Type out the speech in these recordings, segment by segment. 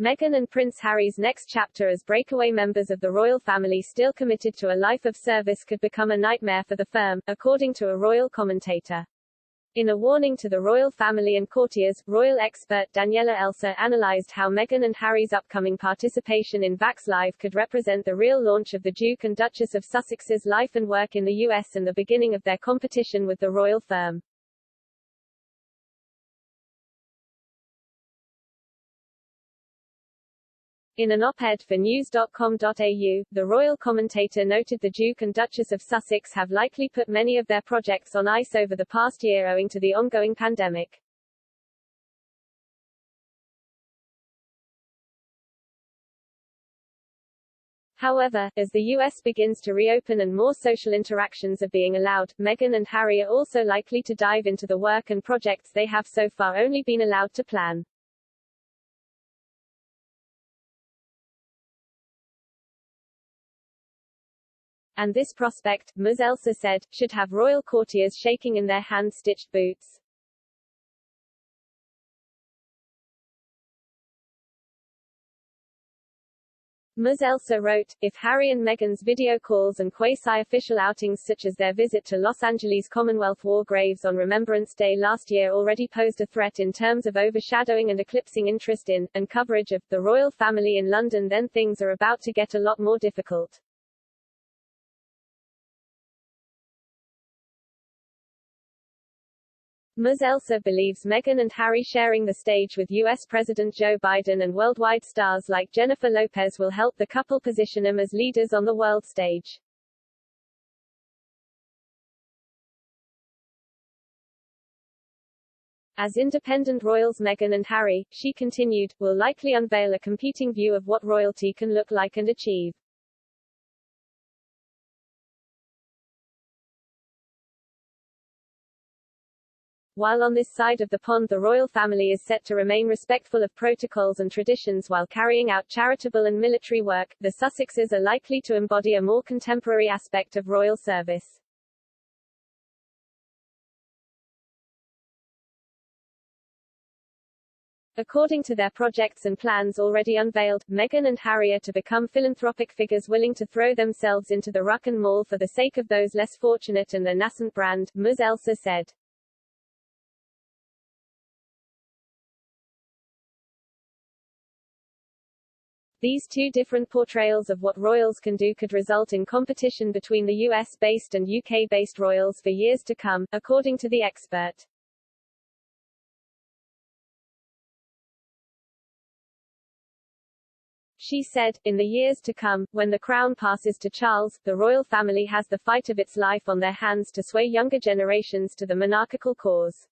Meghan and Prince Harry's next chapter as breakaway members of the royal family still committed to a life of service could become a nightmare for the firm, according to a royal commentator. In a warning to the royal family and courtiers, royal expert Daniela Elsa analyzed how Meghan and Harry's upcoming participation in Vax Live could represent the real launch of the Duke and Duchess of Sussex's life and work in the US and the beginning of their competition with the royal firm. In an op-ed for news.com.au, the royal commentator noted the Duke and Duchess of Sussex have likely put many of their projects on ice over the past year owing to the ongoing pandemic. However, as the US begins to reopen and more social interactions are being allowed, Meghan and Harry are also likely to dive into the work and projects they have so far only been allowed to plan. And this prospect, Ms. Elsa said, should have royal courtiers shaking in their hand-stitched boots. Ms. Elsa wrote, if Harry and Meghan's video calls and quasi-official outings such as their visit to Los Angeles Commonwealth War graves on Remembrance Day last year already posed a threat in terms of overshadowing and eclipsing interest in, and coverage of, the royal family in London, then things are about to get a lot more difficult. Ms. Elsa believes Meghan and Harry sharing the stage with U.S. President Joe Biden and worldwide stars like Jennifer Lopez will help the couple position them as leaders on the world stage. As independent royals Meghan and Harry, she continued, will likely unveil a competing view of what royalty can look like and achieve. While on this side of the pond the royal family is set to remain respectful of protocols and traditions while carrying out charitable and military work, the Sussexes are likely to embody a more contemporary aspect of royal service. According to their projects and plans already unveiled, Meghan and Harry are to become philanthropic figures willing to throw themselves into the ruck and maul for the sake of those less fortunate and their nascent brand, Ms. Elsa said. These two different portrayals of what royals can do could result in competition between the US-based and UK-based royals for years to come, according to the expert. She said, in the years to come, when the crown passes to Charles, the royal family has the fight of its life on their hands to sway younger generations to the monarchical cause.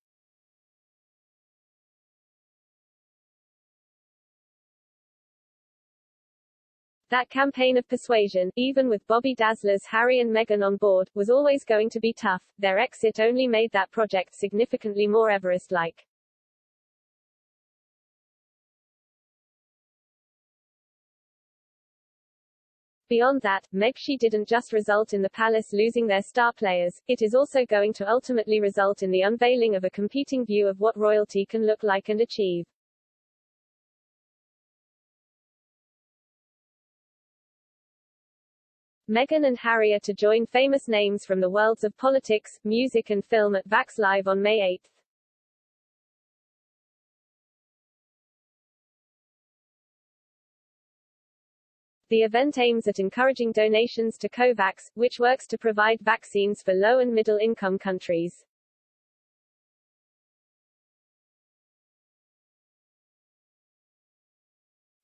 That campaign of persuasion, even with Bobby Dazzler's Harry and Meghan on board, was always going to be tough. Their exit only made that project significantly more Everest-like. Beyond that, She didn't just result in the palace losing their star players, it is also going to ultimately result in the unveiling of a competing view of what royalty can look like and achieve. Meghan and Harry are to join famous names from the worlds of politics, music and film at Vax Live on May 8. The event aims at encouraging donations to COVAX, which works to provide vaccines for low- and middle-income countries.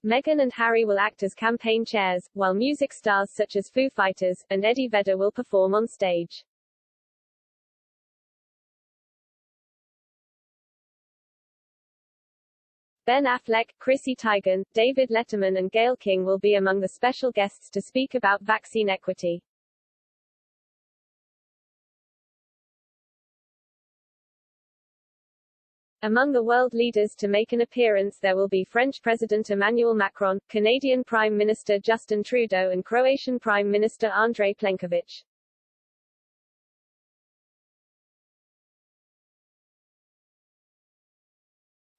Meghan and Harry will act as campaign chairs, while music stars such as Foo Fighters, and Eddie Vedder will perform on stage. Ben Affleck, Chrissy Teigen, David Letterman and Gayle King will be among the special guests to speak about vaccine equity. Among the world leaders to make an appearance there will be French President Emmanuel Macron, Canadian Prime Minister Justin Trudeau and Croatian Prime Minister Andrej Plenković.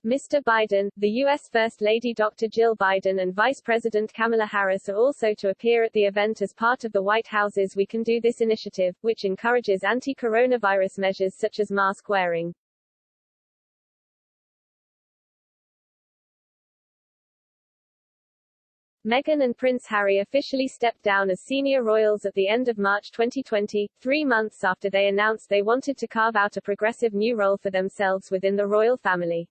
Mr. Biden, the U.S. First Lady Dr. Jill Biden and Vice President Kamala Harris are also to appear at the event as part of the White House's We Can Do This initiative, which encourages anti-coronavirus measures such as mask wearing. Meghan and Prince Harry officially stepped down as senior royals at the end of March 2020, 3 months after they announced they wanted to carve out a progressive new role for themselves within the royal family.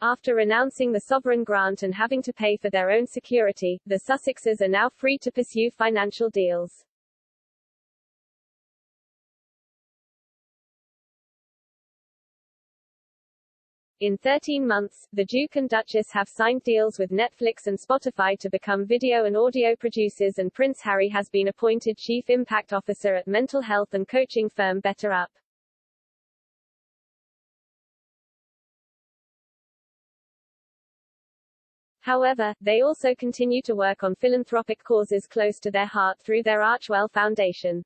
After renouncing the sovereign grant and having to pay for their own security, the Sussexes are now free to pursue financial deals. In 13 months, the Duke and Duchess have signed deals with Netflix and Spotify to become video and audio producers, and Prince Harry has been appointed Chief Impact Officer at mental health and coaching firm BetterUp. However, they also continue to work on philanthropic causes close to their heart through their Archwell Foundation.